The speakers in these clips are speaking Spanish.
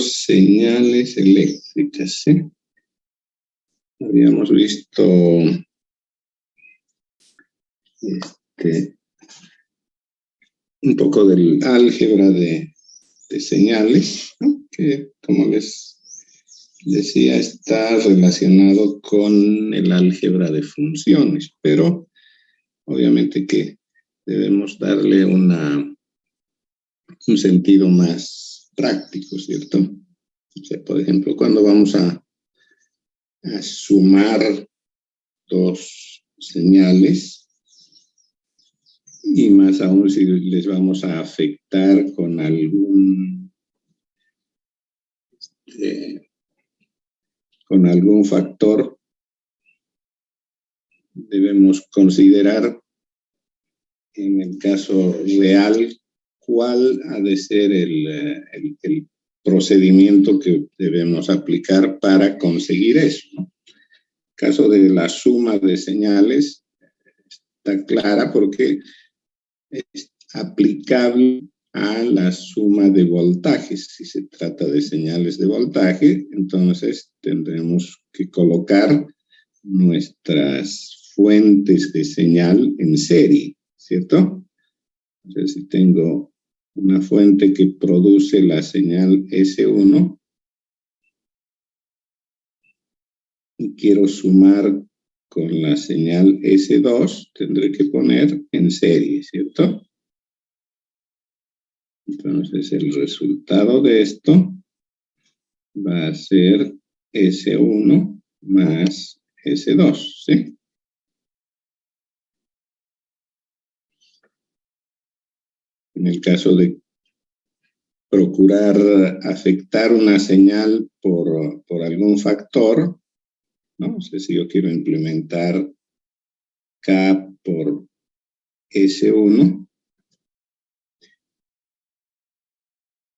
señales eléctricas, ¿sí? Habíamos visto un poco del álgebra de señales, ¿no? Que, como les decía, está relacionado con el álgebra de funciones, pero obviamente que debemos darle un sentido más práctico, ¿cierto? O sea, por ejemplo, cuando vamos a sumar dos señales, y más aún si les vamos a afectar con algún factor, debemos considerar en el caso real cuál ha de ser el procedimiento que debemos aplicar para conseguir eso, ¿no? El caso de la suma de señales está clara porque es aplicable a la suma de voltajes. Si se trata de señales de voltaje, entonces tendremos que colocar nuestras fuentes de señal en serie, ¿cierto? Entonces, si tengo una fuente que produce la señal S1 y quiero sumar con la señal S2, tendré que poner en serie, ¿cierto? Entonces, el resultado de esto va a ser S1 más S2, ¿sí? En el caso de procurar afectar una señal por algún factor, ¿no? O sea, si yo quiero implementar K por S1,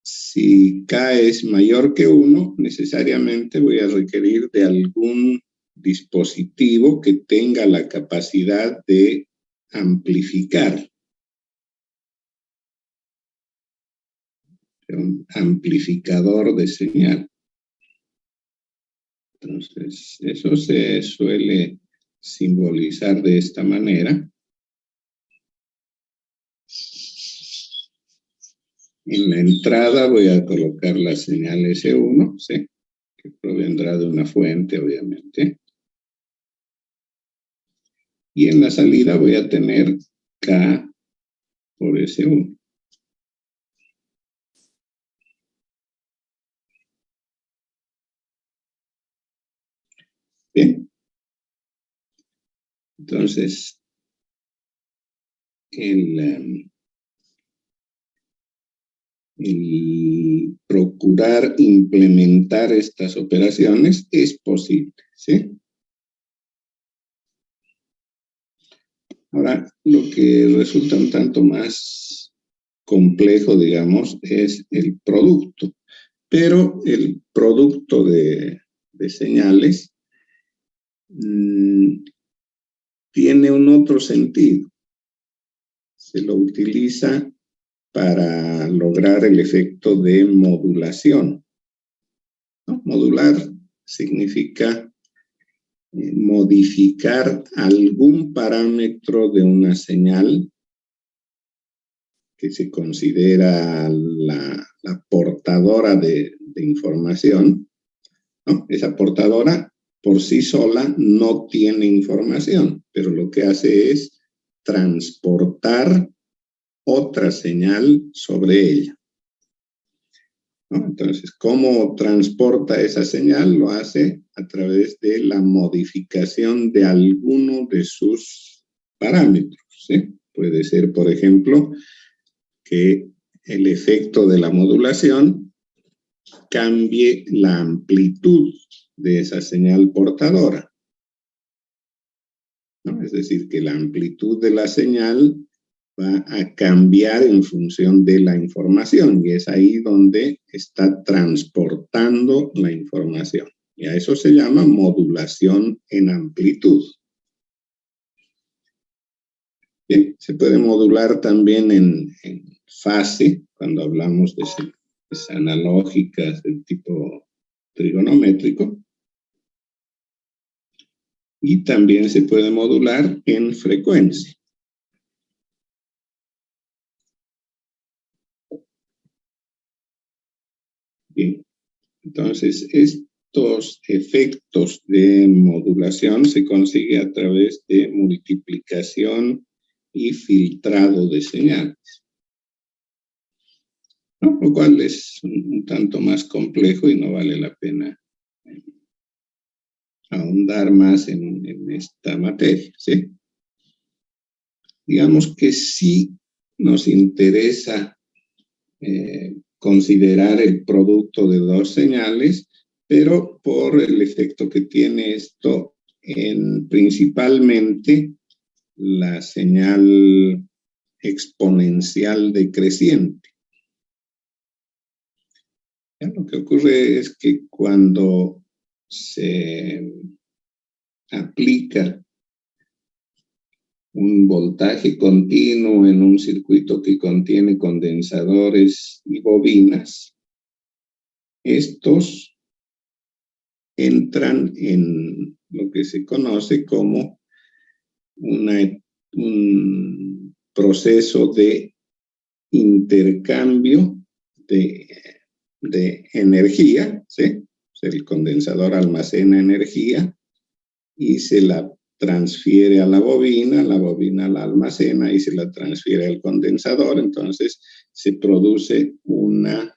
si K es mayor que 1, necesariamente voy a requerir de algún dispositivo que tenga la capacidad de amplificar. Un amplificador de señal. Entonces, eso se suele simbolizar de esta manera. En la entrada voy a colocar la señal S1, ¿sí? Que provendrá de una fuente, obviamente. Y en la salida voy a tener K por S1. Bien. Entonces, el procurar implementar estas operaciones es posible, ¿sí? Ahora, lo que resulta un tanto más complejo, digamos, es el producto. Pero el producto de señales tiene un otro sentido. Se lo utiliza para lograr el efecto de modulación, ¿no? Modular significa modificar algún parámetro de una señal que se considera la portadora de información, ¿no? Esa portadora por sí sola no tiene información, pero lo que hace es transportar otra señal sobre ella, ¿no? Entonces, ¿cómo transporta esa señal? Lo hace a través de la modificación de alguno de sus parámetros, ¿sí? Puede ser, por ejemplo, que el efecto de la modulación cambie la amplitud de esa señal portadora, ¿no? Es decir, que la amplitud de la señal va a cambiar en función de la información y es ahí donde está transportando la información. Y a eso se llama modulación en amplitud. Bien, se puede modular también en fase cuando hablamos analógicas del tipo trigonométrico. Y también se puede modular en frecuencia. Bien, entonces estos efectos de modulación se consigue a través de multiplicación y filtrado de señales, ¿no? Lo cual es un tanto más complejo y no vale la pena ahondar más en esta materia, ¿sí? Digamos que sí nos interesa considerar el producto de dos señales, pero por el efecto que tiene esto en principalmente la señal exponencial decreciente. Ya, lo que ocurre es que cuando se aplica un voltaje continuo en un circuito que contiene condensadores y bobinas, estos entran en lo que se conoce como un proceso de intercambio de energía, ¿sí? El condensador almacena energía y se la transfiere a la bobina la almacena y se la transfiere al condensador. Entonces se produce una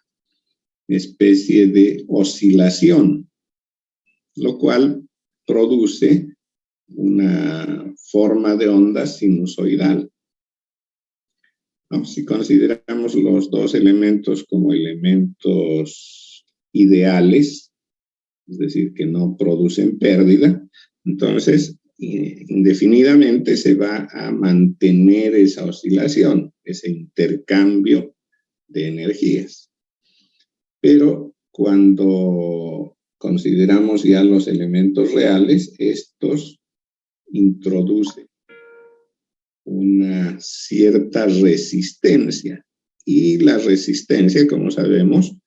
especie de oscilación, lo cual produce una forma de onda sinusoidal, ¿no? Si consideramos los dos elementos como elementos ideales, es decir, que no producen pérdida, entonces indefinidamente se va a mantener esa oscilación, ese intercambio de energías. Pero cuando consideramos ya los elementos reales, estos introducen una cierta resistencia. Y la resistencia, como sabemos,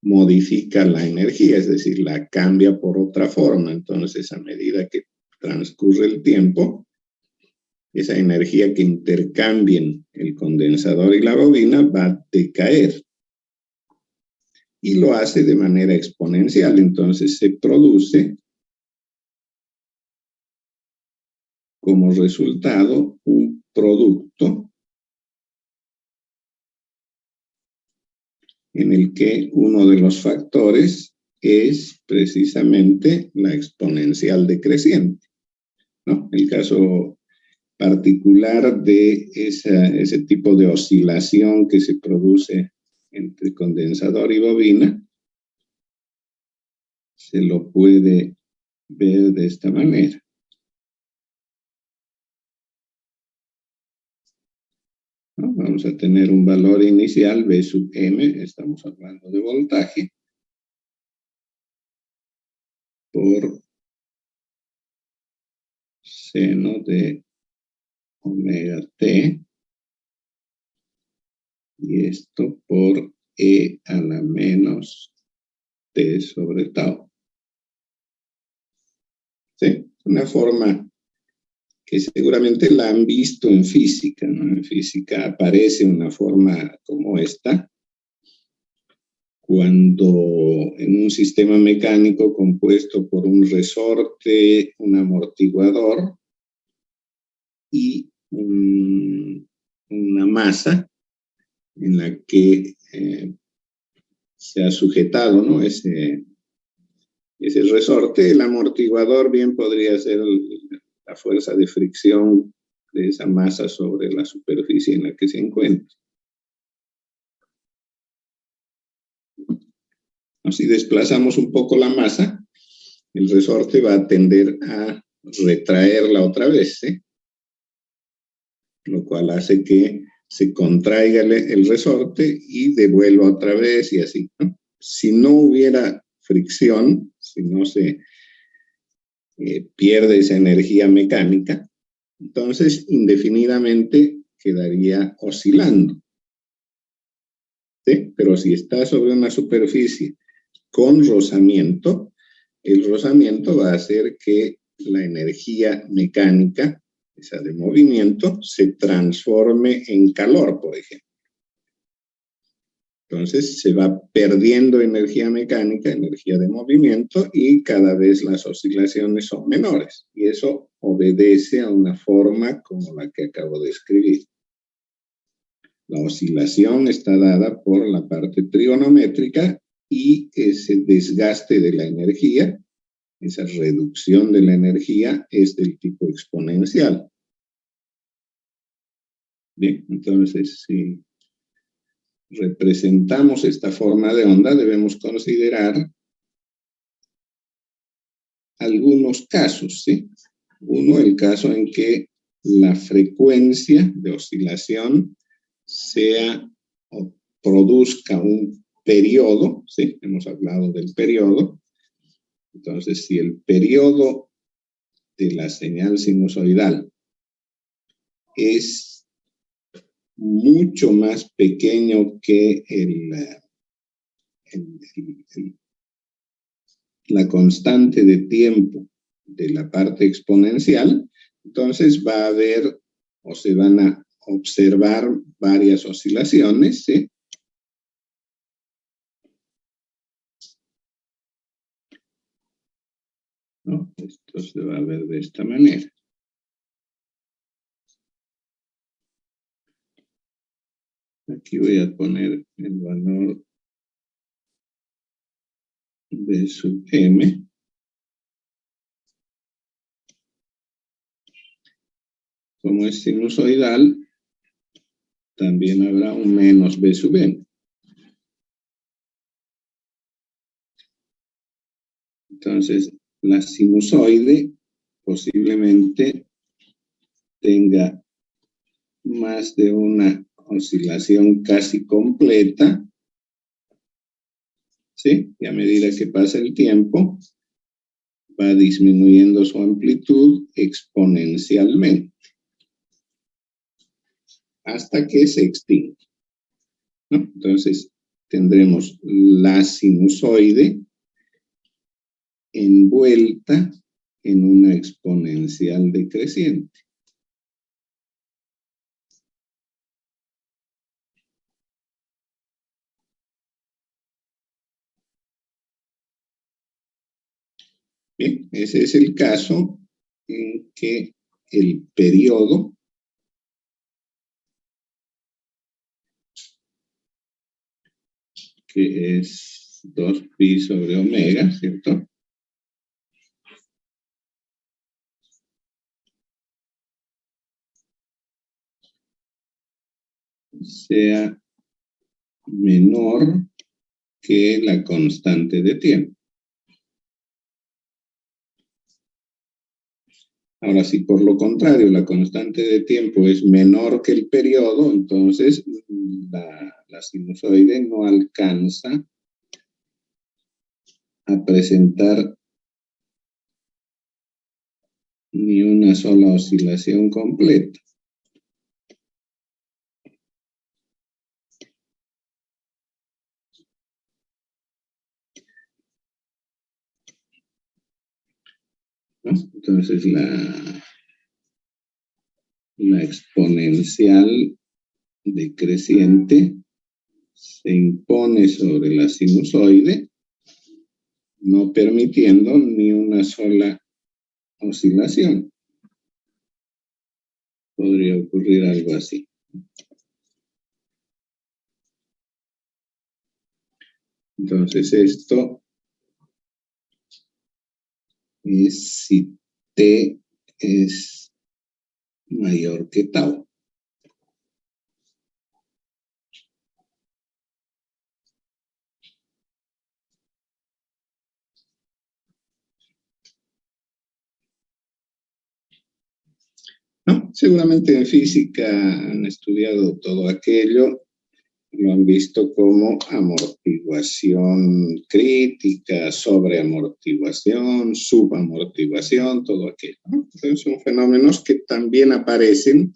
modifica la energía, es decir, la cambia por otra forma. Entonces, a medida que transcurre el tiempo, esa energía que intercambien el condensador y la bobina va a decaer. Y lo hace de manera exponencial. Entonces, se produce como resultado un producto en el que uno de los factores es precisamente la exponencial decreciente, ¿no? El caso particular de ese tipo de oscilación que se produce entre condensador y bobina se lo puede ver de esta manera. ¿No? Vamos a tener un valor inicial, V sub m, estamos hablando de voltaje, por seno de omega t, y esto por e a la menos t sobre tau. ¿Sí? Una forma que seguramente la han visto en física, ¿no? En física aparece una forma como esta, cuando en un sistema mecánico compuesto por un resorte, un amortiguador y una masa en la que se ha sujetado, ¿no? ese resorte, el amortiguador bien podría ser la fuerza de fricción de esa masa sobre la superficie en la que se encuentra. Si desplazamos un poco la masa, el resorte va a tender a retraerla otra vez, ¿sí? Lo cual hace que se contraiga el resorte y devuelva otra vez y así, ¿no? Si no hubiera fricción, si no se pierde esa energía mecánica, entonces indefinidamente quedaría oscilando, ¿sí? Pero si está sobre una superficie con rozamiento, el rozamiento va a hacer que la energía mecánica, esa de movimiento, se transforme en calor, por ejemplo. Entonces se va perdiendo energía mecánica, energía de movimiento, y cada vez las oscilaciones son menores. Y eso obedece a una forma como la que acabo de escribir. La oscilación está dada por la parte trigonométrica y ese desgaste de la energía, esa reducción de la energía, es del tipo exponencial. Bien, entonces, si representamos esta forma de onda, debemos considerar algunos casos, ¿sí? Uno, el caso en que la frecuencia de oscilación sea o produzca un periodo, ¿sí? Hemos hablado del periodo. Entonces, si el periodo de la señal sinusoidal es mucho más pequeño que la constante de tiempo de la parte exponencial, entonces va a haber o se van a observar varias oscilaciones, ¿sí? ¿No? Esto se va a ver de esta manera. Aquí voy a poner el valor de sub m. Como es sinusoidal, también habrá un menos b sub m. Entonces, la sinusoide posiblemente tenga más de una oscilación casi completa, ¿sí? Y a medida que pasa el tiempo, va disminuyendo su amplitud exponencialmente hasta que se extingue, ¿no? Entonces, tendremos la sinusoide envuelta en una exponencial decreciente. Bien, ese es el caso en que el periodo que es 2pi sobre omega, ¿cierto? Sea menor que la constante de tiempo. Ahora, si por lo contrario la constante de tiempo es menor que el periodo, entonces la sinusoide no alcanza a presentar ni una sola oscilación completa. ¿No? Entonces la exponencial decreciente se impone sobre la sinusoide, no permitiendo ni una sola oscilación. Podría ocurrir algo así. Entonces esto es si t es mayor que tau. ¿No? Seguramente en física han estudiado todo aquello, lo han visto como amortiguación crítica, sobreamortiguación, subamortiguación, todo aquello, ¿no? Entonces son fenómenos que también aparecen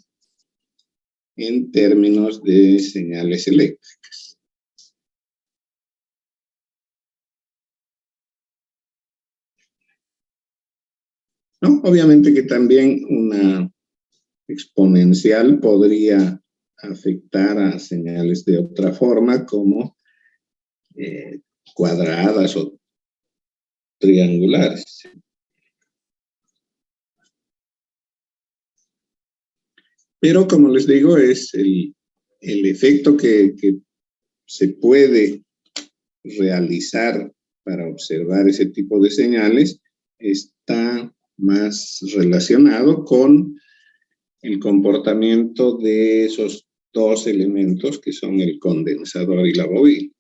en términos de señales eléctricas. ¿no? Obviamente que también una exponencial podría afectar a señales de otra forma, como cuadradas o triangulares. Pero como les digo, es el efecto que se puede realizar para observar ese tipo de señales está más relacionado con el comportamiento de esos dos elementos que son el condensador y la bobina.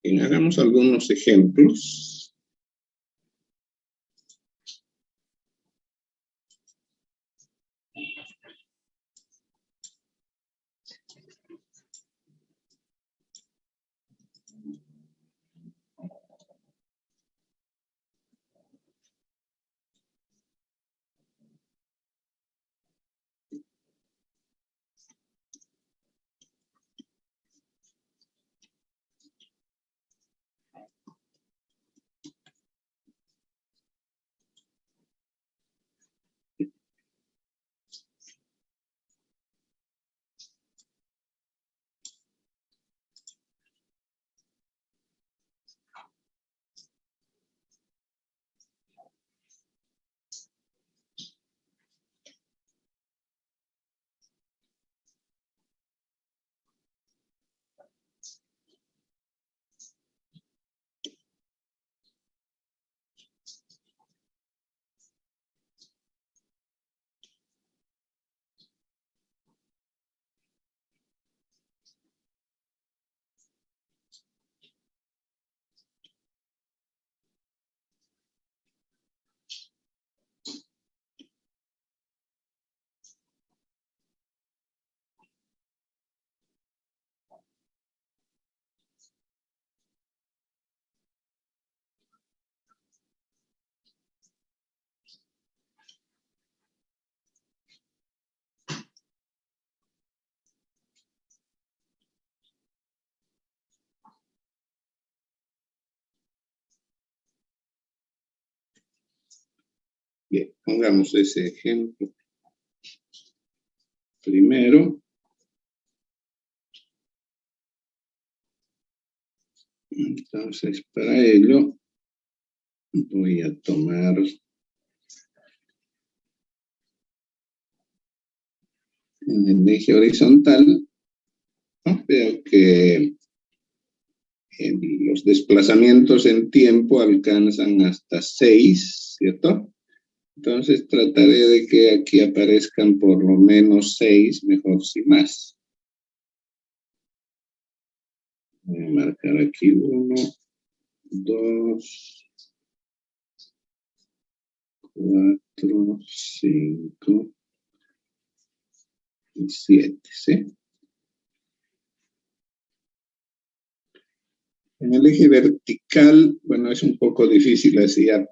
Bien, hagamos algunos ejemplos. Bien, pongamos ese ejemplo primero. Entonces, para ello, voy a tomar en el eje horizontal, ¿no? Veo que los desplazamientos en tiempo alcanzan hasta 6, ¿cierto? Entonces trataré de que aquí aparezcan por lo menos 6, mejor si más. Voy a marcar aquí 1, 2, 4, 5 y 7, ¿sí? En el eje vertical, bueno, es un poco difícil así a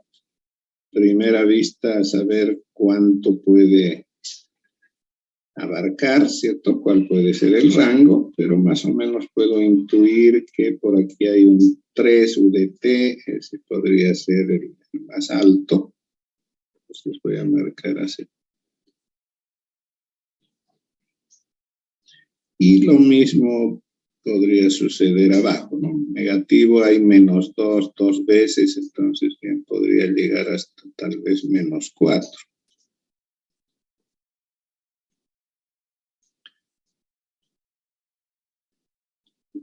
primera vista saber cuánto puede abarcar, ¿cierto? ¿Cuál puede ser el rango? Pero más o menos puedo intuir que por aquí hay un 3 UDT, ese podría ser el más alto. Entonces voy a marcar así. Y lo mismo podría suceder abajo, ¿no? Negativo hay -2, 2 veces, entonces bien podría llegar hasta tal vez -4.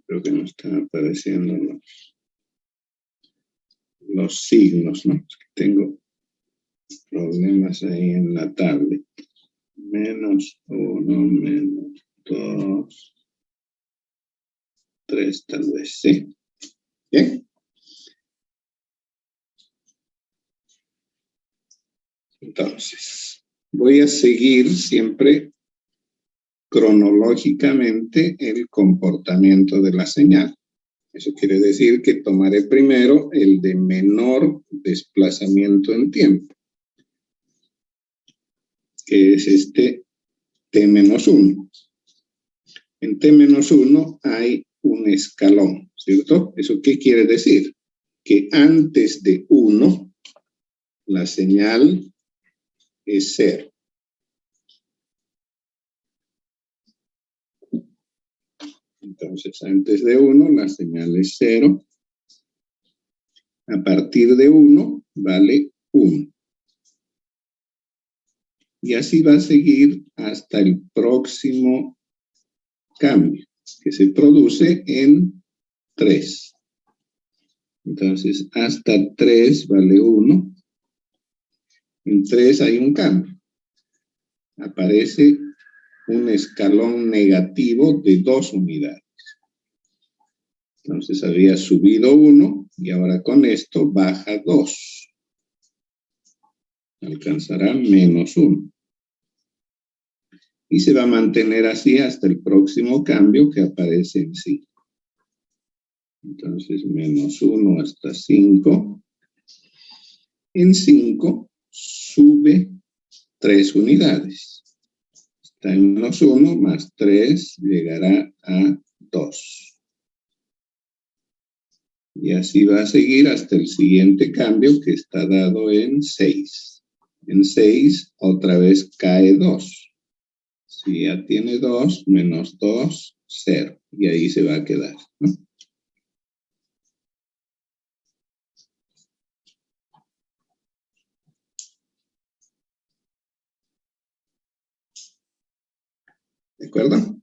Creo que no están apareciendo los signos, ¿no? Tengo problemas ahí en la tablet. -1, -2, 3 tal vez, ¿sí? Bien. Entonces, Voy a seguir siempre cronológicamente el comportamiento de la señal. Eso quiere decir que tomaré primero el de menor desplazamiento en tiempo, que es este T-1. En T-1 hay un escalón, ¿cierto? ¿Eso qué quiere decir? Que antes de 1, la señal es 0. Entonces, antes de 1, la señal es 0. A partir de 1, vale 1. Y así va a seguir hasta el próximo cambio, que se produce en 3. Entonces, hasta 3 vale 1. En 3 hay un cambio. Aparece un escalón negativo de 2 unidades. Entonces había subido 1 y ahora con esto baja 2. Alcanzará menos 1. Y se va a mantener así hasta el próximo cambio que aparece en 5. Entonces menos 1 hasta 5. En 5 sube 3 unidades. Está en menos 1 más 3 llegará a 2. Y así va a seguir hasta el siguiente cambio que está dado en 6. En 6 otra vez cae 2. Si ya tiene 2, menos 2, 0. Y ahí se va a quedar, ¿no? ¿De acuerdo?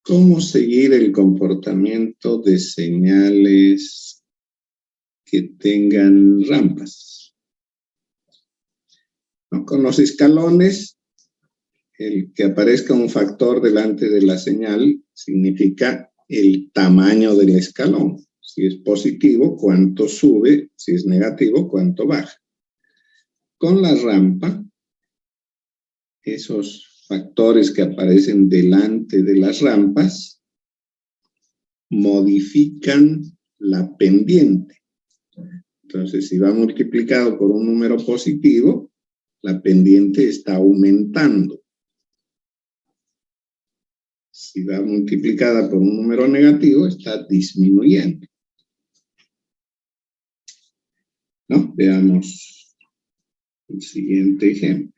¿Cómo seguir el comportamiento de señales que tengan rampas? ¿No? Con los escalones, el que aparezca un factor delante de la señal significa el tamaño del escalón. Si es positivo, cuánto sube; si es negativo, cuánto baja. Con la rampa, esos factores que aparecen delante de las rampas modifican la pendiente. Entonces, si va multiplicado por un número positivo, la pendiente está aumentando. Si va multiplicada por un número negativo, está disminuyendo. ¿No? Veamos el siguiente ejemplo.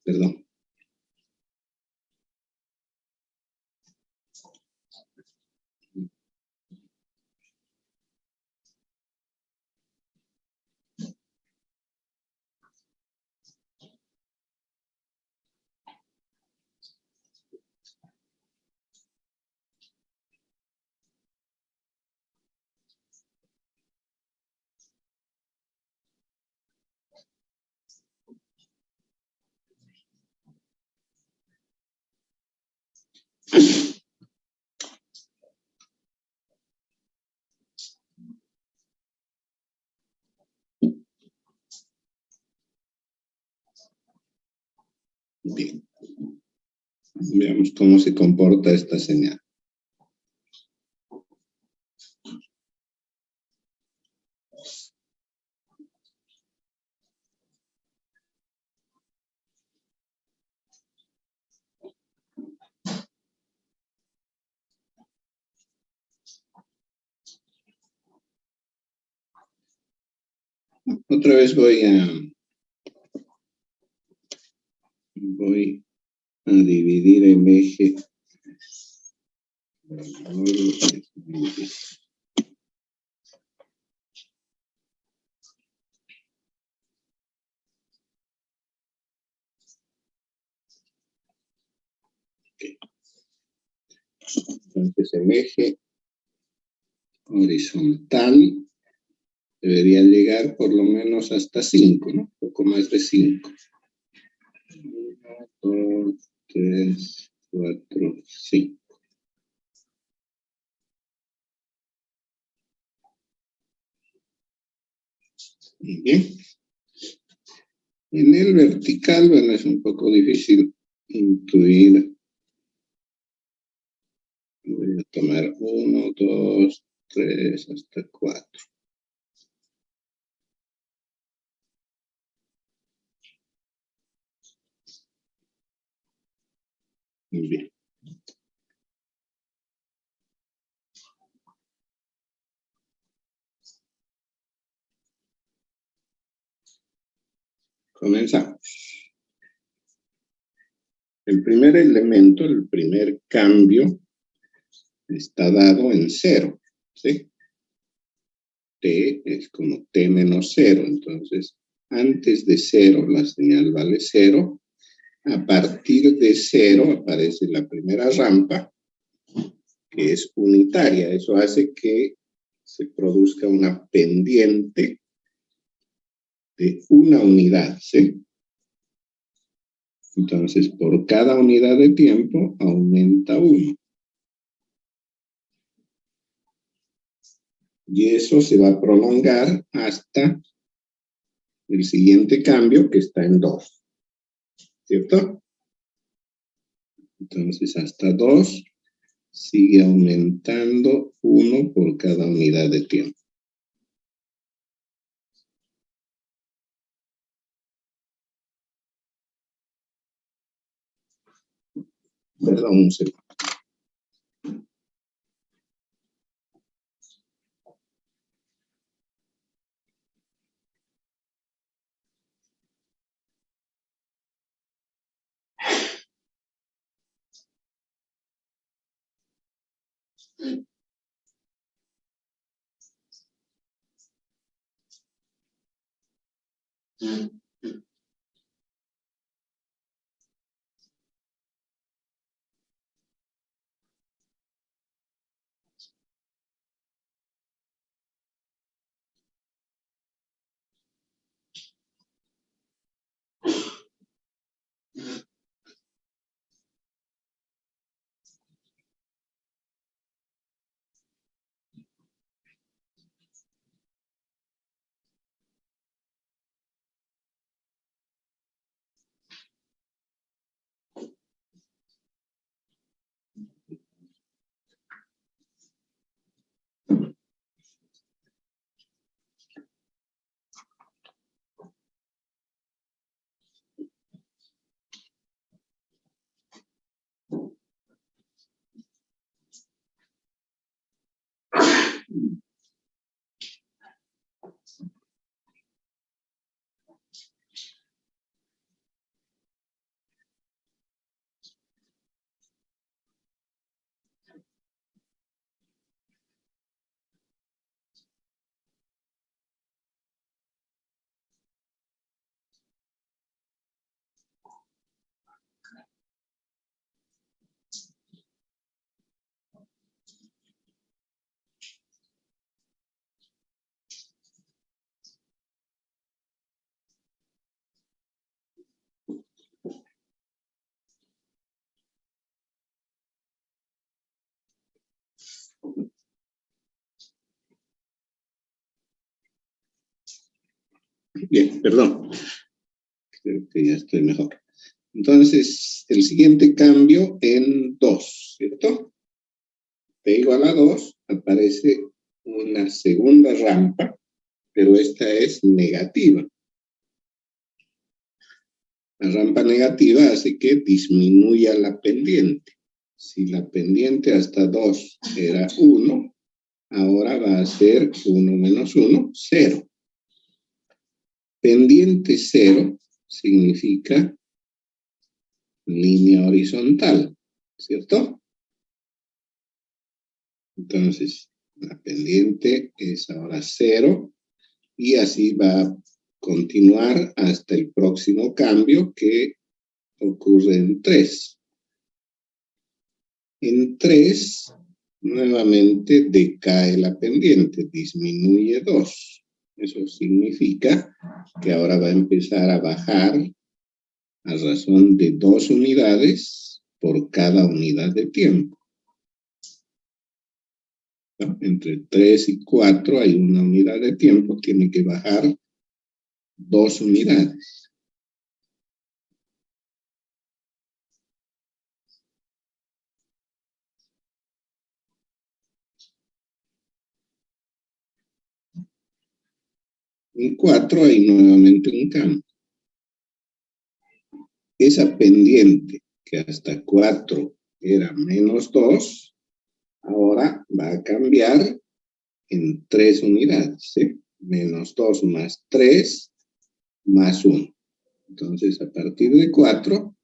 Perdón. Bien. Veamos cómo se comporta esta señal. Otra vez voy a dividir el eje. Entonces el eje horizontal debería llegar por lo menos hasta 5, ¿no? Un poco más de 5. 1, 2, 3, 4, 5. Muy bien. En el vertical, bueno, es un poco difícil intuir. Voy a tomar 1, 2, 3, hasta 4. Muy bien. Comenzamos. El primer elemento, el primer cambio, está dado en 0, ¿sí? T es como T menos 0, entonces antes de 0 la señal vale 0. A partir de 0 aparece la primera rampa, que es unitaria. Eso hace que se produzca una pendiente de una unidad, ¿sí? Entonces, por cada unidad de tiempo aumenta 1. Y eso se va a prolongar hasta el siguiente cambio, que está en 2. ¿Cierto? Entonces, hasta 2 sigue aumentando 1 por cada unidad de tiempo. Perdón, un segundo. Bien, perdón. Creo que ya estoy mejor. Entonces, el siguiente cambio en 2, ¿cierto? T igual a 2, aparece una segunda rampa, pero esta es negativa. La rampa negativa hace que disminuya la pendiente. Si la pendiente hasta 2 era 1, ahora va a ser 1 menos 1, 0. Pendiente 0 significa línea horizontal, ¿cierto? Entonces, la pendiente es ahora 0 y así va a continuar hasta el próximo cambio que ocurre en 3. En 3, nuevamente decae la pendiente, disminuye 2. Eso significa que ahora va a empezar a bajar a razón de 2 unidades por cada unidad de tiempo. ¿No? Entre 3 y 4 hay una unidad de tiempo, tiene que bajar 2 unidades. En 4 hay nuevamente un cambio. Esa pendiente que hasta 4 era menos 2, ahora va a cambiar en 3 unidades, ¿sí? Menos 2 más 3 más 1. Entonces, a partir de 4,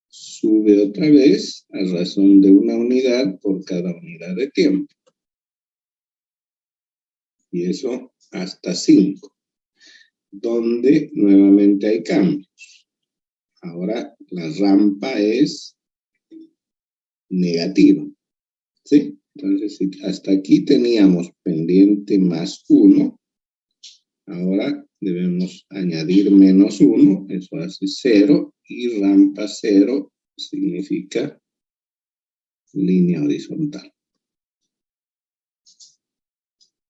sube otra vez a razón de una unidad por cada unidad de tiempo. Y eso hasta 5, donde nuevamente hay cambios. Ahora la rampa es negativa, ¿sí? Entonces, si hasta aquí teníamos pendiente más 1, ahora debemos añadir menos 1, eso hace 0, y rampa 0 significa línea horizontal.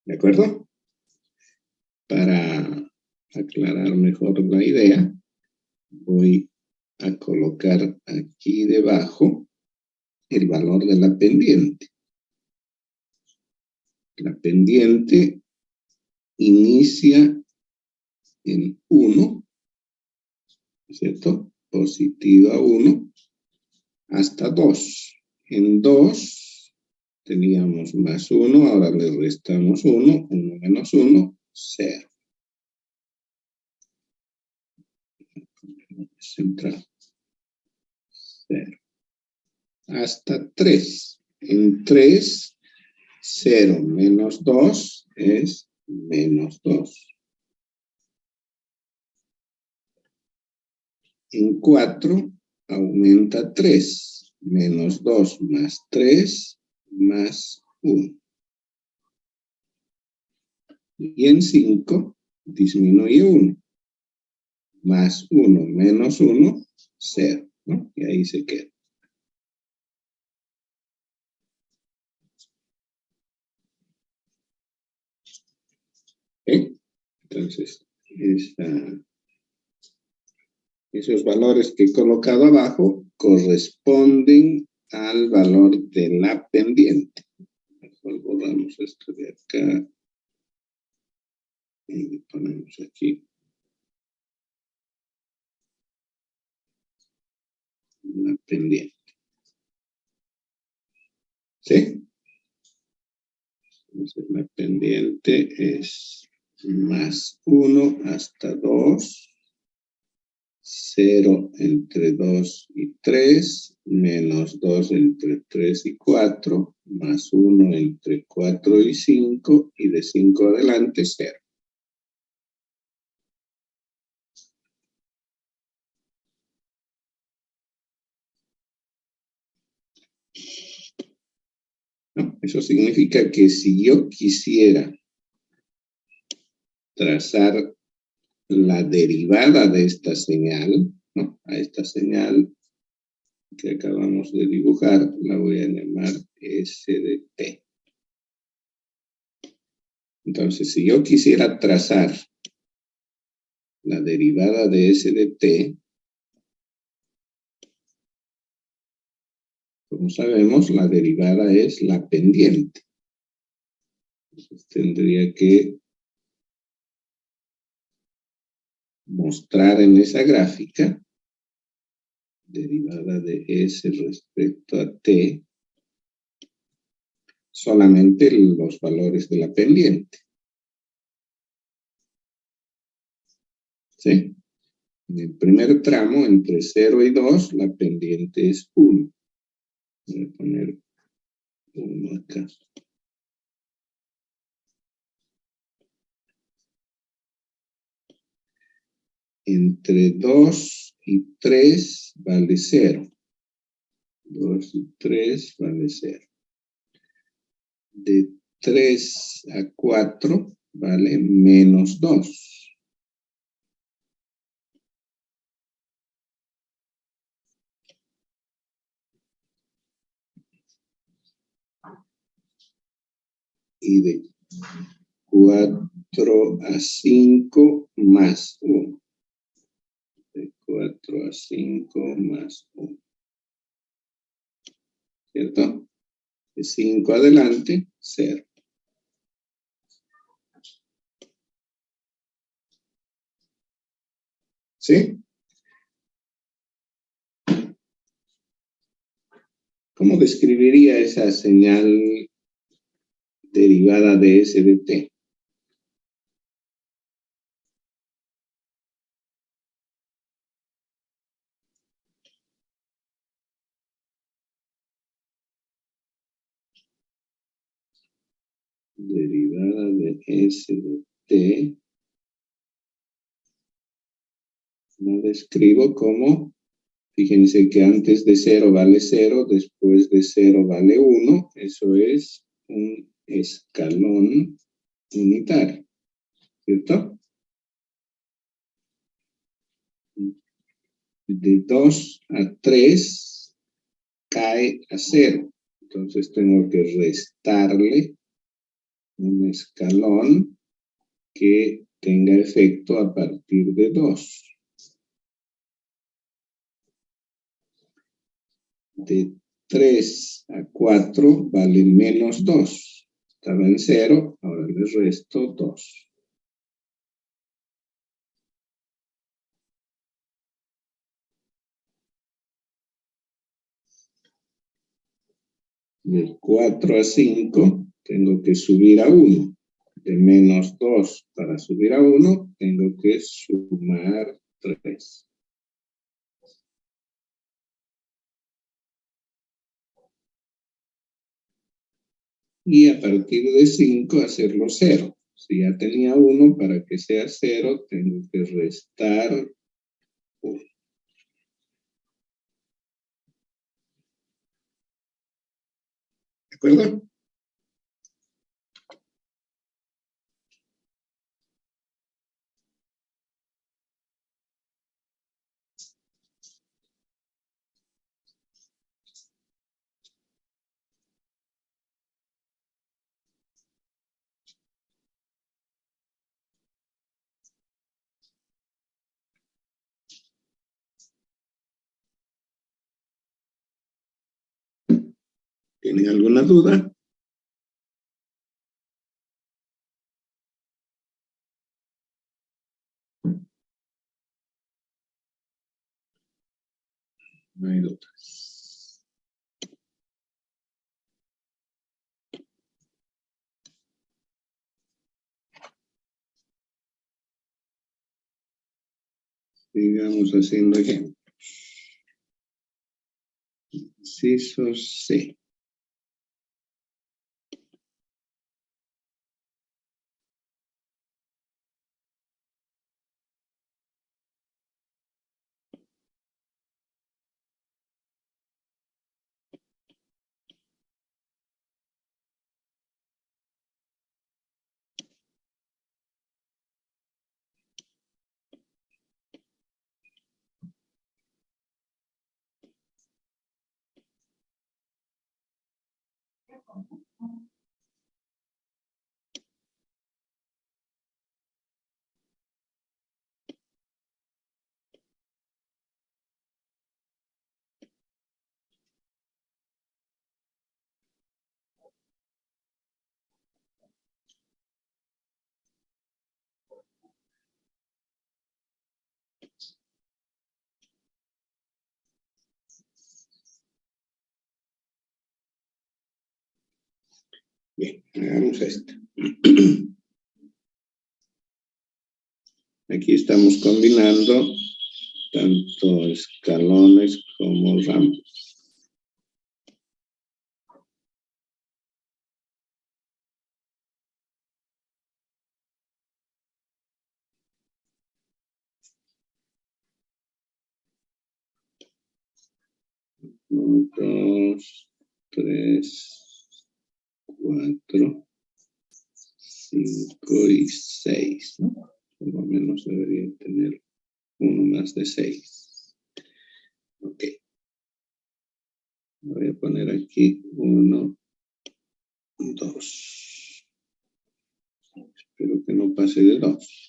¿De acuerdo? Para aclarar mejor la idea, voy a colocar aquí debajo el valor de la pendiente. La pendiente inicia en 1, ¿cierto? Positiva 1, hasta 2. En 2 teníamos más 1, ahora le restamos 1, 1 menos 1, 0. Central, 0. Hasta 3. En 3, 0 menos 2 es menos 2. En 4 aumenta 3. Menos 2 más 3 más 1. Y en 5 disminuye 1. Más 1 menos 1, 0. ¿No? Y ahí se queda. ¿Okay? Entonces, esos valores que he colocado abajo corresponden al valor de la pendiente. Mejor borramos esto de acá y ponemos aquí la pendiente. ¿Sí? Entonces la pendiente es más 1 hasta 2, 0 entre 2 y 3, menos 2 entre 3 y 4, más 1 entre 4 y 5, y de 5 adelante 0. ¿No? Eso significa que si yo quisiera trazar la derivada de esta señal, ¿no? A esta señal que acabamos de dibujar, la voy a llamar S de T. Entonces, si yo quisiera trazar la derivada de S de T, como sabemos, la derivada es la pendiente. Entonces, tendría que mostrar en esa gráfica derivada de S respecto a T solamente los valores de la pendiente. ¿Sí? En el primer tramo, entre 0 y 2, la pendiente es 1. Voy a poner 1 acá. Entre 2 y 3 vale 0. 2 y 3 vale 0. De 3 a 4 vale menos 2. Y de 4 a 5 más 1. De 4 a 5 más 1. ¿Cierto? De 5 adelante, 0. ¿Sí? ¿Cómo describiría esa señal derivada de S de t? Derivada de S de t, lo describo como, fíjense que antes de 0 vale 0, después de 0 vale 1, eso es un escalón unitario, ¿cierto? De 2 a 3 cae a 0, entonces tengo que restarle un escalón que tenga efecto a partir de 2. De 3 a 4 vale menos 2. Estaba en 0, ahora le resto 2. De 4 a 5 tengo que subir a 1. De menos 2 para subir a 1 tengo que sumar 3. Y a partir de 5 hacerlo 0. Si ya tenía 1, para que sea 0 tengo que restar 1. ¿De acuerdo? ¿Tienen alguna duda? No hay dudas. Sigamos haciendo ejemplos. Inciso C. Bien, hagamos esto. Aquí estamos combinando tanto escalones como rampas. Uno, 2, 3, 4, 5 y 6, ¿no? Por lo menos debería tener uno más de 6. Ok. Voy a poner aquí 1, 2. Espero que no pase de 2.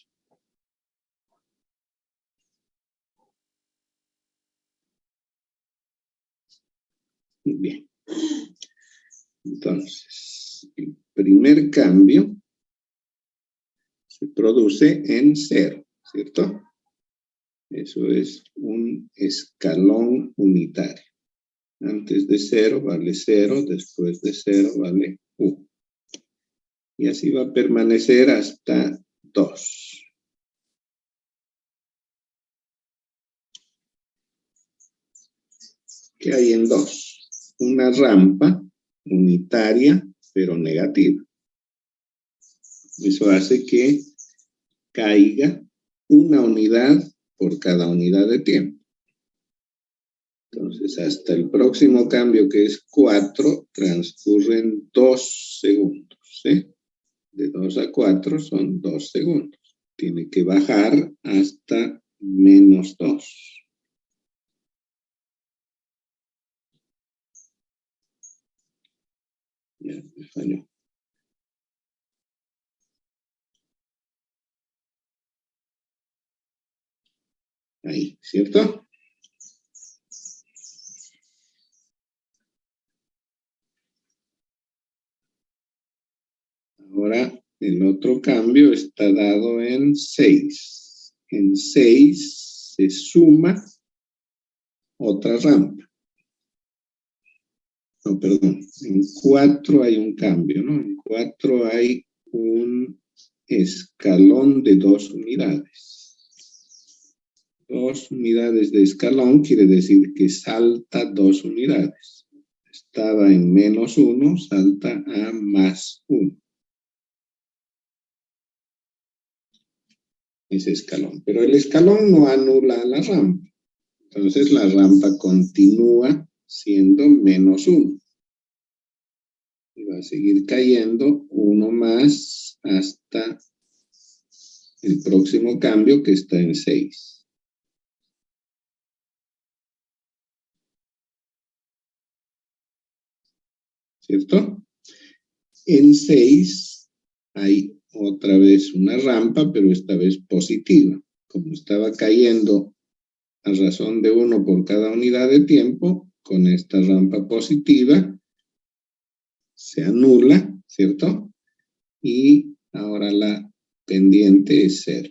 Bien. Entonces, el primer cambio se produce en 0, ¿cierto? Eso es un escalón unitario. Antes de 0 vale 0, después de 0 vale 1. Y así va a permanecer hasta 2. ¿Qué hay en 2? Una rampa unitaria, pero negativa. Eso hace que caiga una unidad por cada unidad de tiempo. Entonces, hasta el próximo cambio, que es 4, transcurren 2 segundos, ¿sí? De 2 a 4 son 2 segundos. Tiene que bajar hasta menos 2. Ya me falló. Ahí, ¿cierto? Ahora, el otro cambio está dado en 6. En 6 se suma otra rampa. No, perdón. En 4 hay un cambio, ¿no? En 4 hay un escalón de 2 unidades. 2 unidades de escalón quiere decir que salta 2 unidades. Estaba en menos 1, salta a más 1. Ese escalón. Pero el escalón no anula la rampa. Entonces la rampa continúa siendo menos 1. Y va a seguir cayendo 1 más hasta el próximo cambio, que está en 6. ¿Cierto? En 6 hay otra vez una rampa, pero esta vez positiva. Como estaba cayendo a razón de 1 por cada unidad de tiempo, con esta rampa positiva se anula, ¿cierto? Y ahora la pendiente es 0.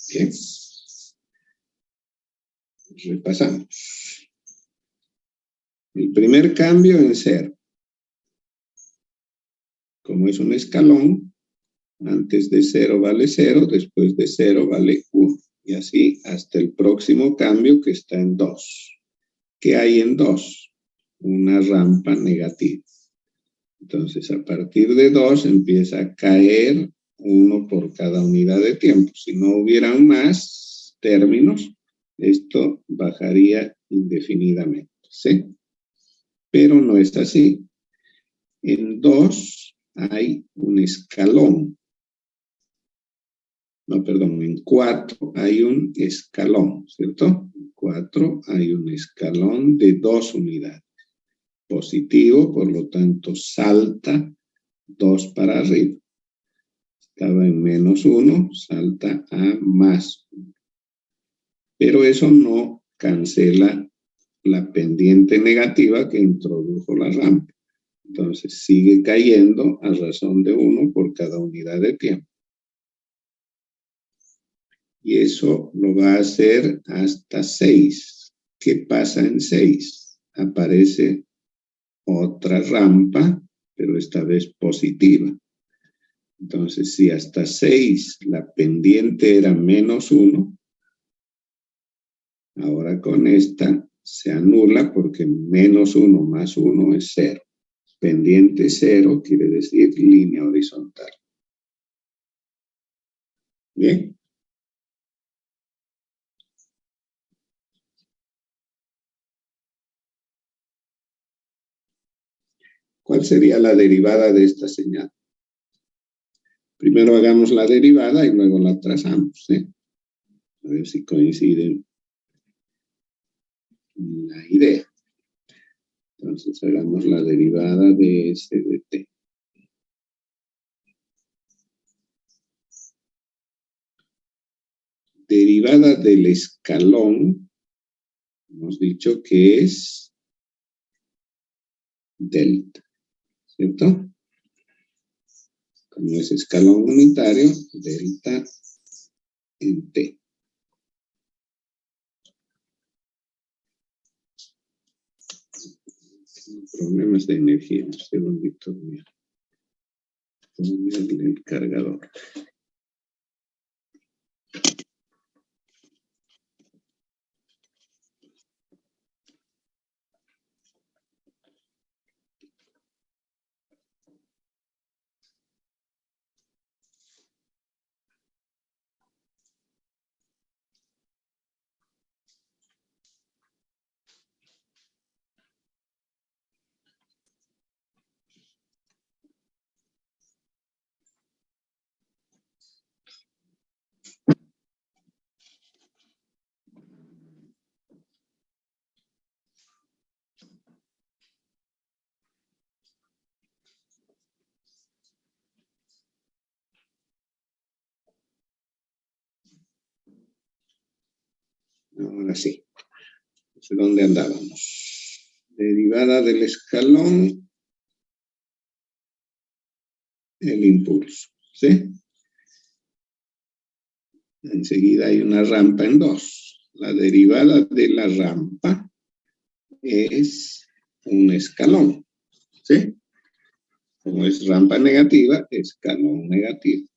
Bien. Repasamos. El primer cambio en 0. Como es un escalón, antes de 0 vale 0, después de 0 vale 1. Y así hasta el próximo cambio, que está en 2. ¿Qué hay en 2? Una rampa negativa. Entonces, a partir de 2 empieza a caer 1 por cada unidad de tiempo. Si no hubieran más términos, esto bajaría indefinidamente, ¿sí? Pero no es así. En 2 hay un escalón. No, perdón, en 4 hay un escalón, ¿cierto? En 4 hay un escalón de 2 unidades. Positivo, por lo tanto, salta 2 para arriba. Estaba en menos 1, salta a más 1. Pero eso no cancela la pendiente negativa que introdujo la rampa. Entonces sigue cayendo a razón de 1 por cada unidad de tiempo. Y eso lo va a hacer hasta 6. ¿Qué pasa en 6? Aparece otra rampa, pero esta vez positiva. Entonces, si hasta 6 la pendiente era -1, ahora con esta se anula porque -1 más 1 es 0. Pendiente 0 quiere decir línea horizontal. Bien. ¿Cuál sería la derivada de esta señal? Primero hagamos la derivada y luego la trazamos, ¿sí? A ver si coinciden en la idea. Entonces hagamos la derivada de S de T. Derivada del escalón, hemos dicho que es delta, ¿cierto? Como es escalón unitario, delta en T. Problemas de energía, un segundito, mío. El cargador. Ahora sí. ¿Dónde andábamos? Derivada del escalón, el impulso, ¿sí? Enseguida hay una rampa en 2. La derivada de la rampa es un escalón, ¿sí? Como es rampa negativa, escalón negativo.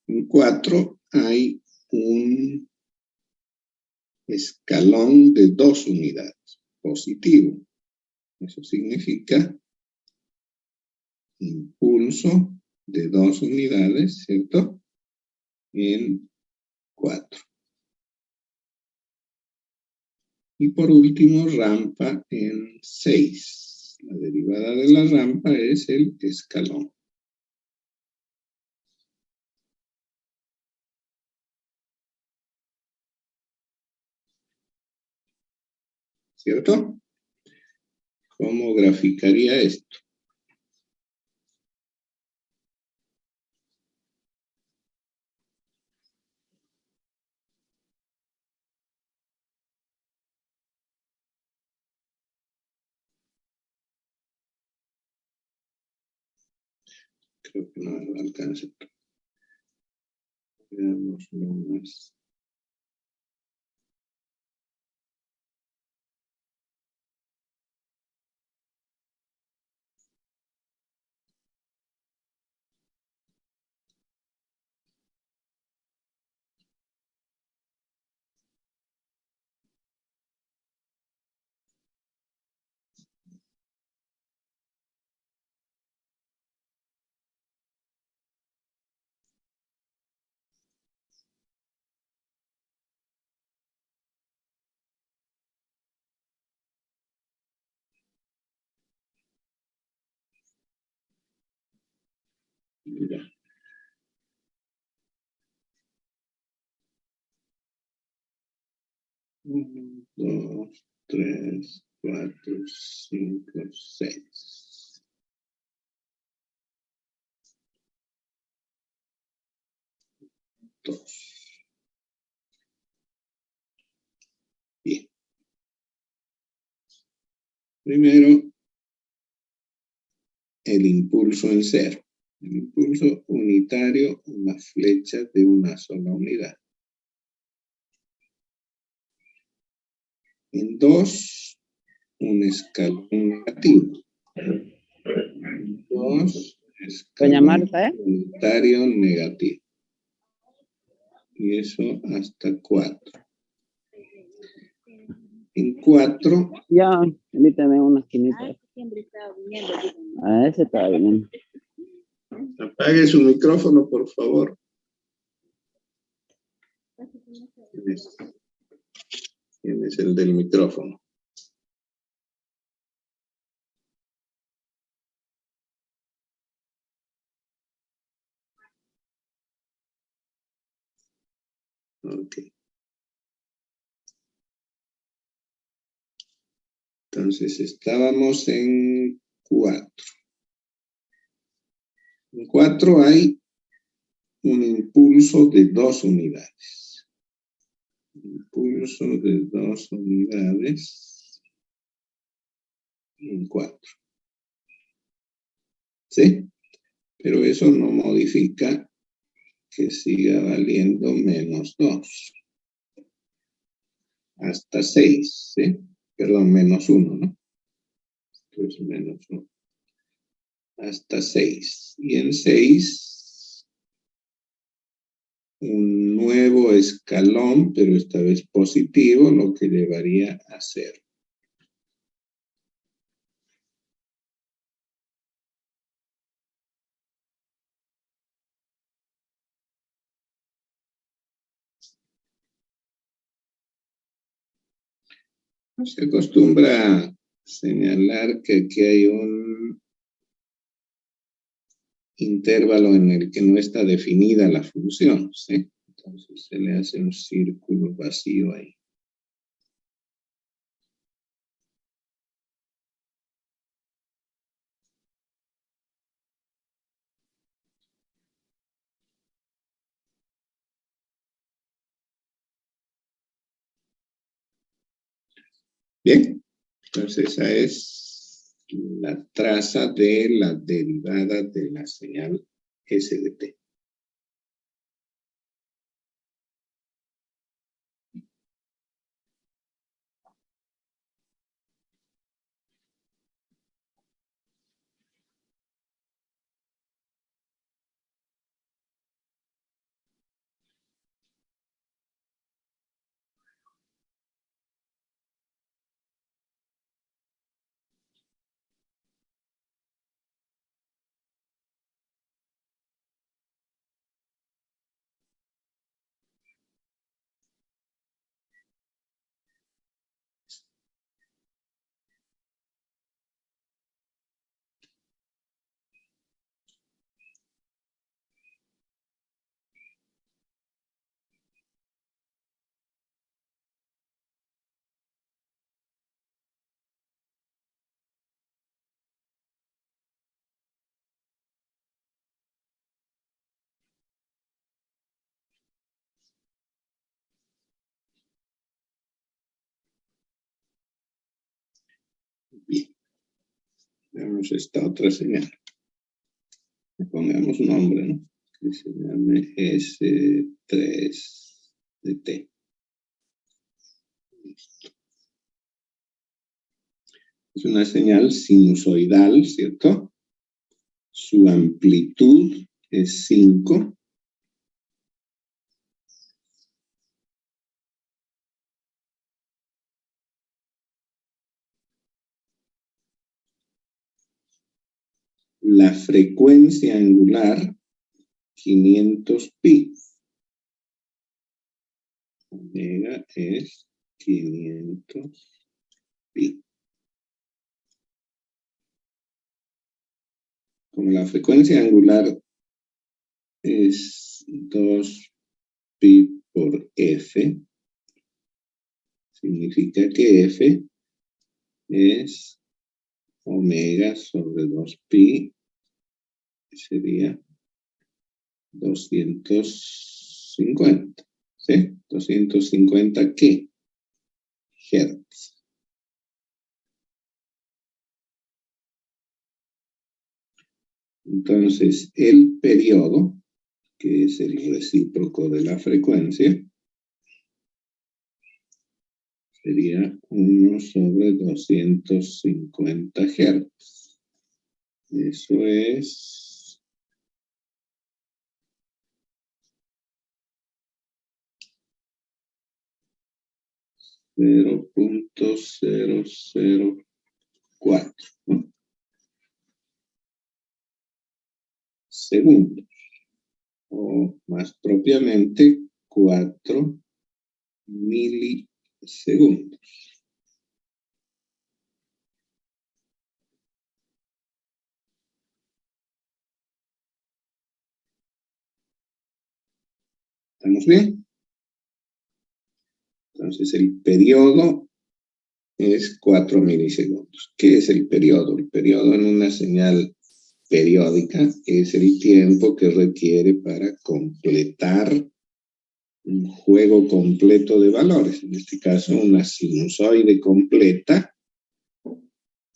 En 4 hay un escalón de 2 unidades, positivo. Eso significa impulso de 2 unidades, ¿cierto? En 4. Y por último, rampa en 6. La derivada de la rampa es el escalón. ¿Cierto? ¿Cómo graficaría esto? Creo que no alcanza. Veámoslo más. Ya. 1, 2, 3, 4, 5, 6. 2. Bien. Primero, el impulso en 0. El impulso unitario, una flecha de una sola unidad. En 2, un escalón negativo. 2, escalón unitario negativo. Y eso hasta 4. En 4. Ya, invítame una esquinita. A ese estaba viniendo. Apague su micrófono, por favor. ¿Quién es el del micrófono? Ok. Entonces estábamos en 4. En 4 hay un impulso de 2 unidades. Impulso de 2 unidades en 4. ¿Sí? Pero eso no modifica que siga valiendo menos 2. Hasta 6, ¿sí? Perdón, menos 1, ¿no? Esto es menos 1. Hasta 6. Y en 6, un nuevo escalón, pero esta vez positivo, lo que llevaría a 0. Se acostumbra a señalar que aquí hay un intervalo en el que no está definida la función, ¿sí? Entonces se le hace un círculo vacío ahí. Bien, entonces esa es la traza de la derivada de la señal S de t. Bien, veamos esta otra señal. Pongamos nombre, ¿no? Que se llame S3 de t. Listo. Es una señal sinusoidal, ¿cierto? Su amplitud es 5. La frecuencia angular, 500 pi. Omega es 500 pi. Como la frecuencia angular es 2 pi por f, significa que f es omega sobre 2 pi, sería 250, ¿sí? 250 ¿qué? Hertz. Entonces, el periodo, que es el recíproco de la frecuencia, Sería 1/250 Hz. Eso es 0.004, ¿no? Segundos, o más propiamente 4 milisegundos. ¿Estamos bien? Entonces el periodo es 4 milisegundos. ¿Qué es el periodo? El periodo en una señal periódica es el tiempo que requiere para completar un juego completo de valores. En este caso, una sinusoide completa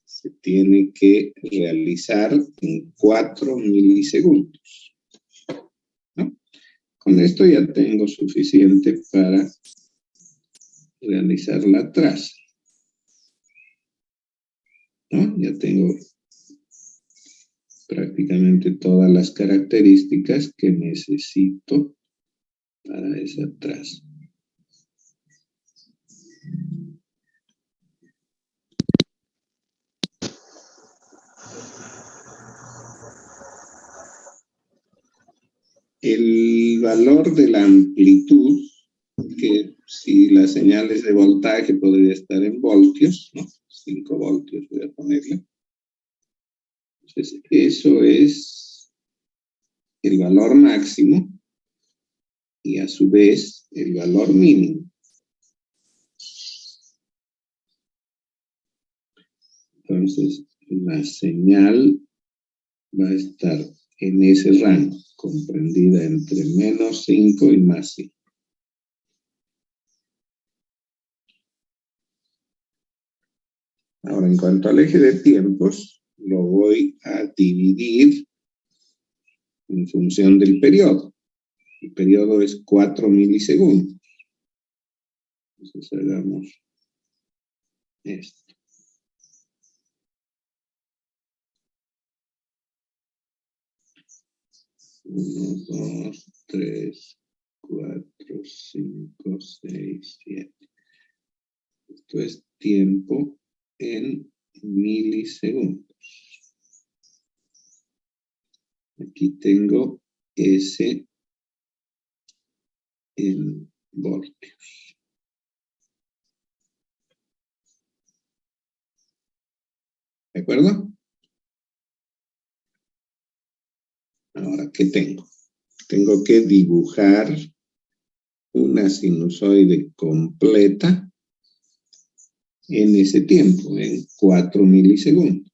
se tiene que realizar en 4 milisegundos, ¿no? Con esto ya tengo suficiente para realizar la traza, ¿no? Ya tengo prácticamente todas las características que necesito para esa traza. El valor de la amplitud, que si la señal es de voltaje podría estar en voltios, ¿no? 5 voltios voy a ponerle. Entonces, eso es el valor máximo y a su vez el valor mínimo. Entonces, la señal va a estar en ese rango, comprendida entre -5 y +5. Ahora, en cuanto al eje de tiempos, lo voy a dividir en función del periodo. El periodo es 4 milisegundos. Entonces, hagamos esto. 1, 2, 3, 4, 5, 6, 7. Esto es tiempo en milisegundos. Aquí tengo S en voltios. ¿De acuerdo? Ahora, ¿qué tengo? Tengo que dibujar una sinusoide completa en ese tiempo, en 4 milisegundos.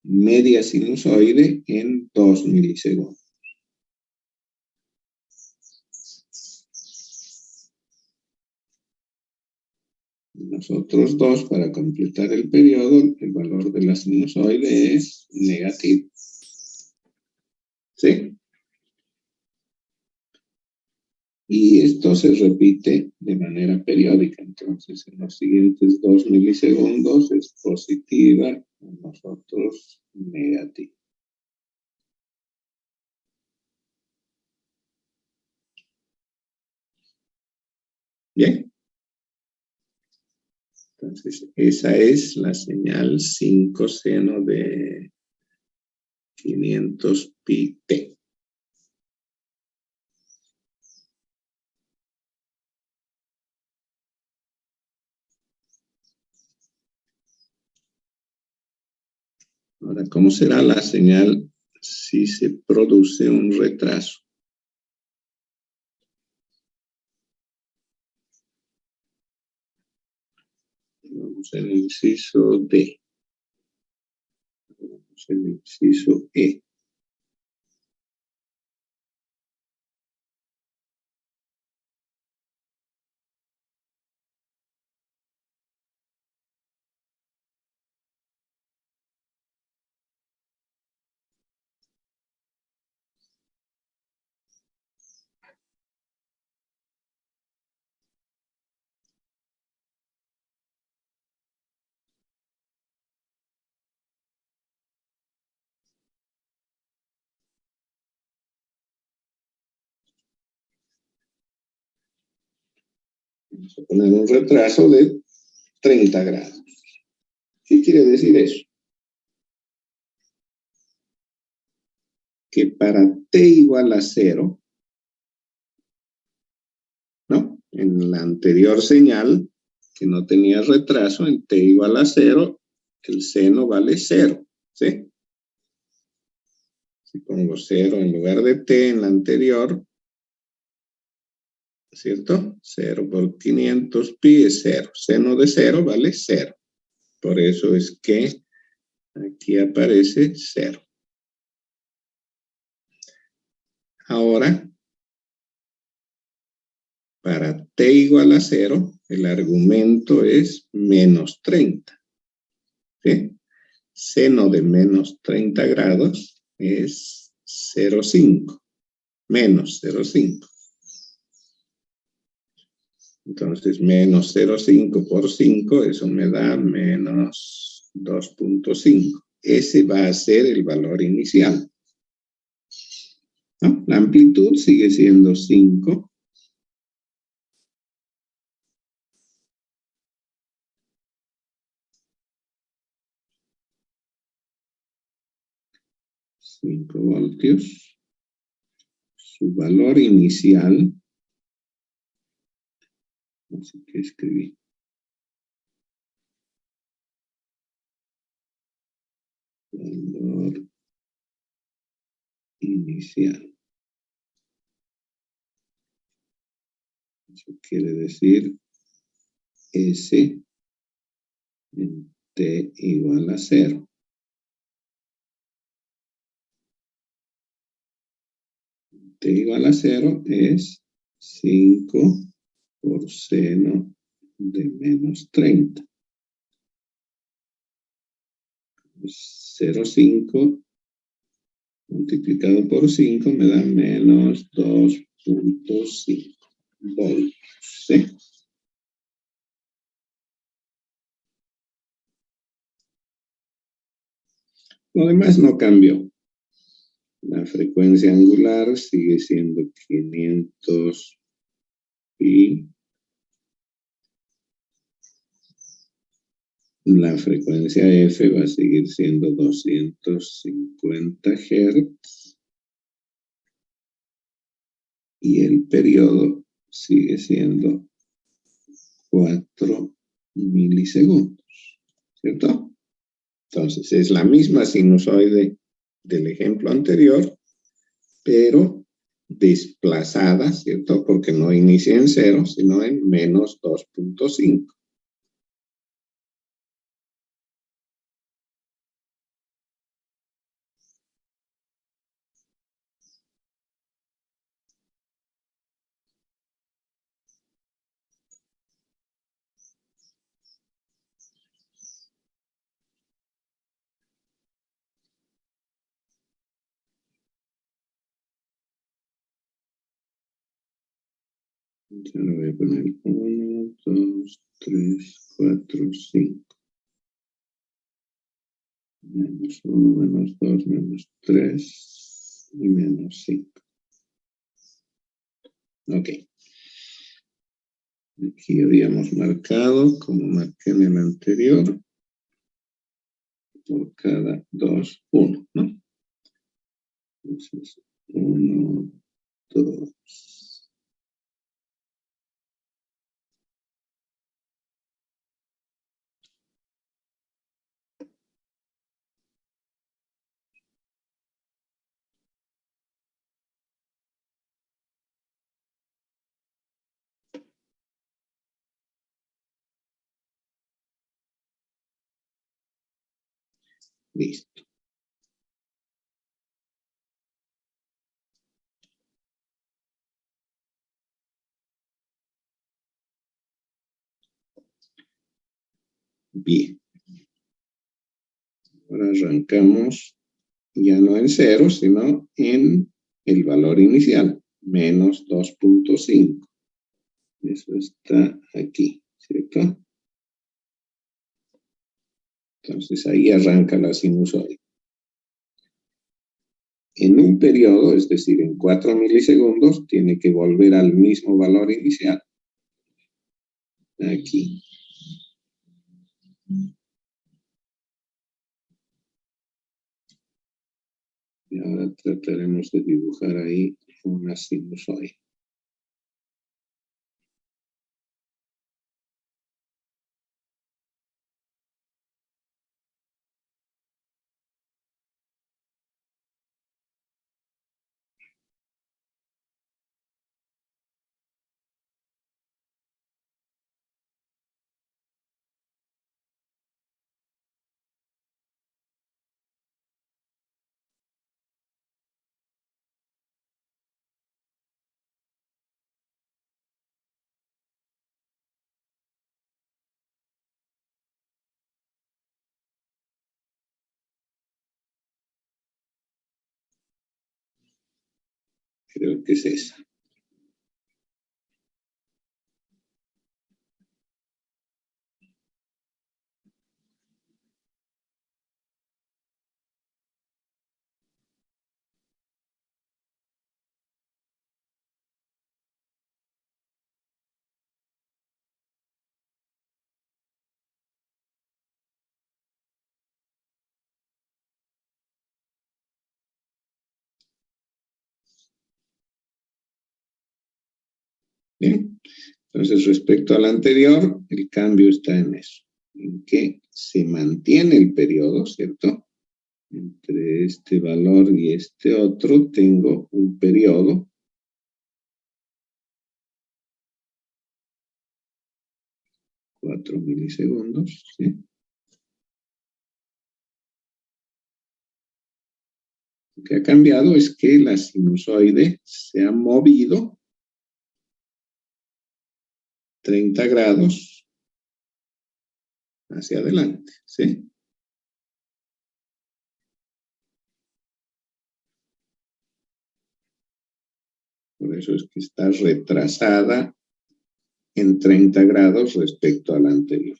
Media sinusoide en 2 milisegundos. Los otros dos, para completar el periodo, el valor de la sinusoide es negativo. ¿Sí? Y esto se repite de manera periódica. Entonces, en los siguientes 2 milisegundos es positiva, en los otros negativa. Bien. Entonces, esa es la señal 5 seno de 500 pi t. Ahora, ¿cómo será la señal si se produce un retraso? Vamos al inciso D. Vamos al inciso E. Vamos a poner un retraso de 30 grados. ¿Qué quiere decir eso? Que para t igual a 0, ¿no? En la anterior señal, que no tenía retraso, en t igual a 0, el seno vale 0, ¿sí? Si pongo 0 en lugar de t en la anterior, ¿cierto? 0 por 500 pi es 0. Seno de 0 vale 0. Por eso es que aquí aparece 0. Ahora, para t igual a 0, el argumento es menos 30. ¿Sí? Seno de menos 30 grados es 0,5. Menos 0,5. Entonces, menos 0,5 por 5, eso me da menos 2,5. Ese va a ser el valor inicial, ¿no? La amplitud sigue siendo 5. Voltios. Su valor inicial, no sé qué escribí. Valor inicial. Eso quiere decir S en t igual a 0. T igual a 0 es 5 por seno de menos 30. 0,5 multiplicado por 5 me da menos 2,5 voltios. ¿Sí? Lo demás no cambió. La frecuencia angular sigue siendo 500 pi. La frecuencia F va a seguir siendo 250 Hz. Y el periodo sigue siendo 4 milisegundos. ¿Cierto? Entonces, es la misma sinusoide del ejemplo anterior, pero desplazada, ¿cierto? Porque no inicia en 0, sino en menos 2,5. Ya lo voy a poner 1, 2, 3, 4, 5. Menos 1, menos 2, menos 3 y menos 5. Ok. Aquí habíamos marcado, como marqué en el anterior, por cada 2, 1, ¿no? Entonces, 1, 2. Listo. Bien. Ahora arrancamos ya no en 0, sino en el valor inicial, menos 2,5. Eso está aquí, ¿cierto? Entonces ahí arranca la sinusoide. En un periodo, es decir, en 4 milisegundos, tiene que volver al mismo valor inicial. aquí. Y ahora trataremos de dibujar ahí una sinusoide. Creo que es esa. Bien. Entonces, respecto al anterior, el cambio está en eso, en que se mantiene el periodo, ¿cierto? Entre este valor y este otro tengo un periodo. Cuatro milisegundos, ¿sí? Lo que ha cambiado es que la sinusoide se ha movido 30 grados hacia adelante, ¿sí? Por eso es que está retrasada en 30 grados respecto a la anterior.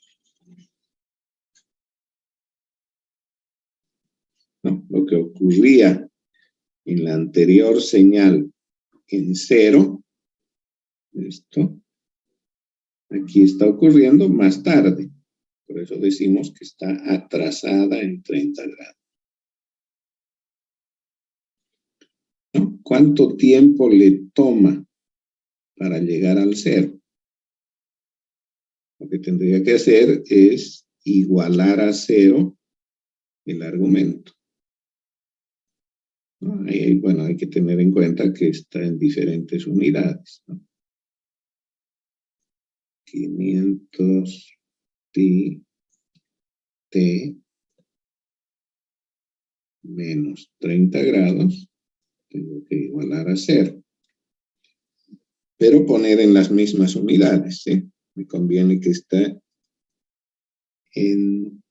¿No? Lo que ocurría en la anterior señal en 0, esto, aquí está ocurriendo más tarde. Por eso decimos que está atrasada en 30 grados. ¿No? ¿Cuánto tiempo le toma para llegar al 0? Lo que tendría que hacer es igualar a 0 el argumento. ¿No? Ahí, bueno, hay que tener en cuenta que está en diferentes unidades, ¿no? 500 pi t menos 30 grados, tengo que igualar a 0. Pero poner en las mismas unidades, ¿sí? Me conviene que esté en...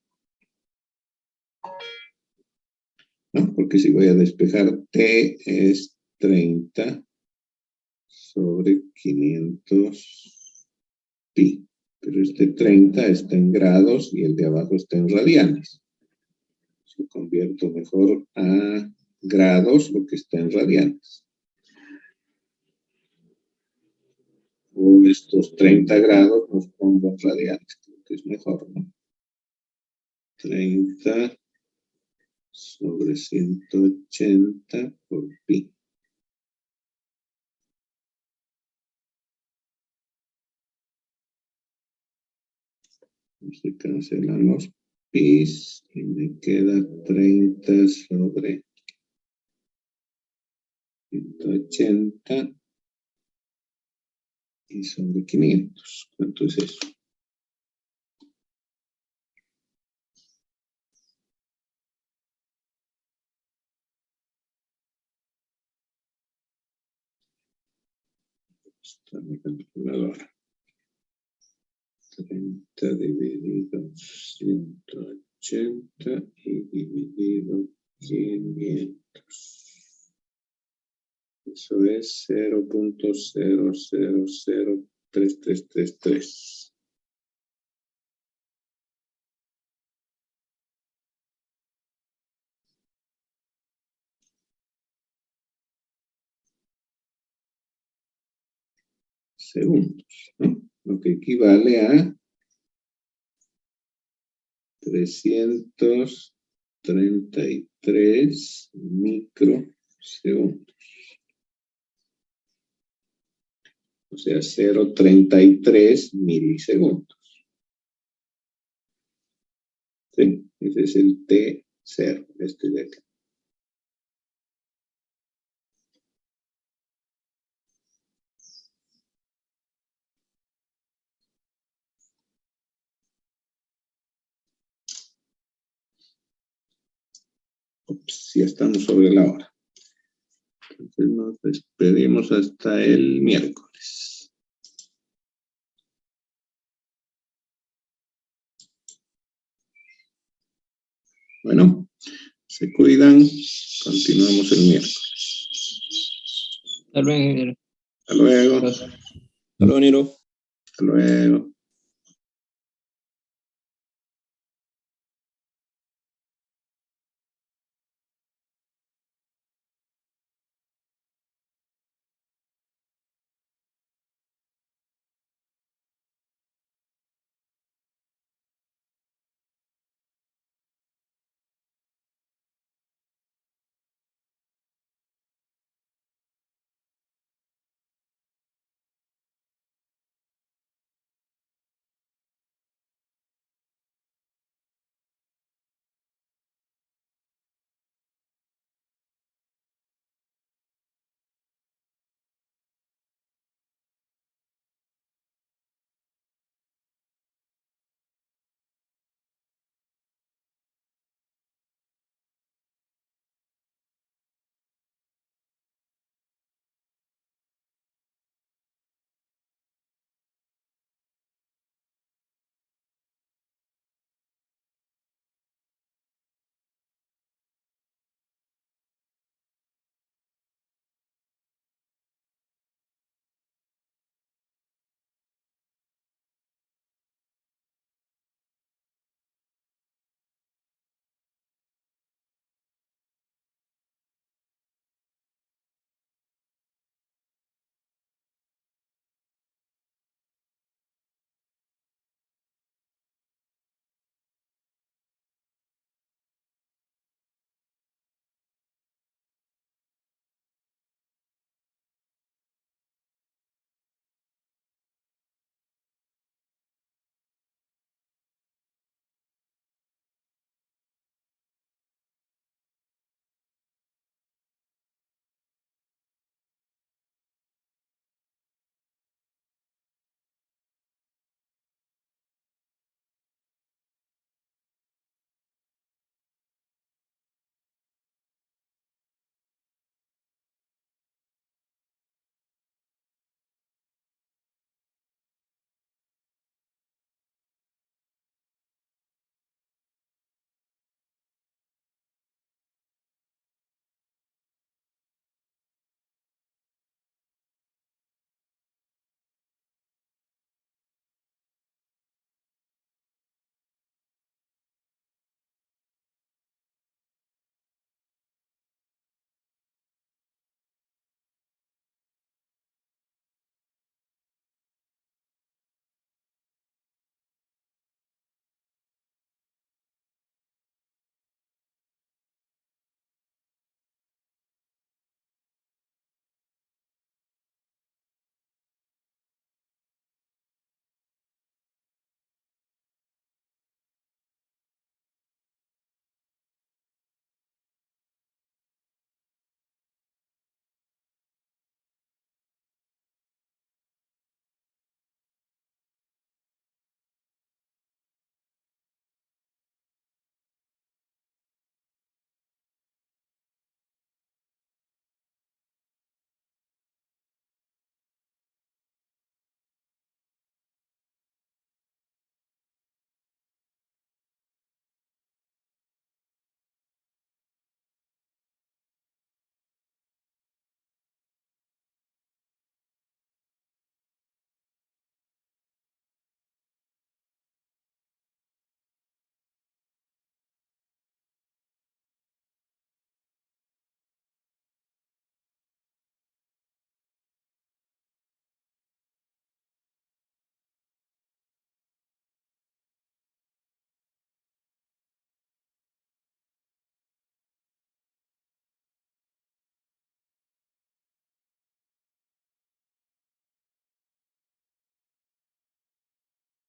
¿No? Porque si voy a despejar, t es 30 sobre 500 pi. Pero este 30 está en grados y el de abajo está en radianes. Si convierto mejor a grados lo que está en radianes. O estos 30 grados los pongo en radianes, creo que es mejor, ¿no? 30 sobre 180 por pi. Se cancelan los pis y me queda 30 sobre 180 y sobre 500. ¿Cuánto es eso? Está mi calculadora. 30 dividido 180 y dividido 500. Eso es 0.00033333. Segundos, ¿no? lo que equivale a 333 microsegundos. O sea, 0,33 milisegundos. Sí, ese es el T0, este de acá. Ups, ya estamos sobre la hora. Entonces nos despedimos hasta el miércoles. Bueno, se cuidan. Continuamos el miércoles. Hasta luego, ingeniero. Hasta luego. Hasta luego, Niro. Hasta luego.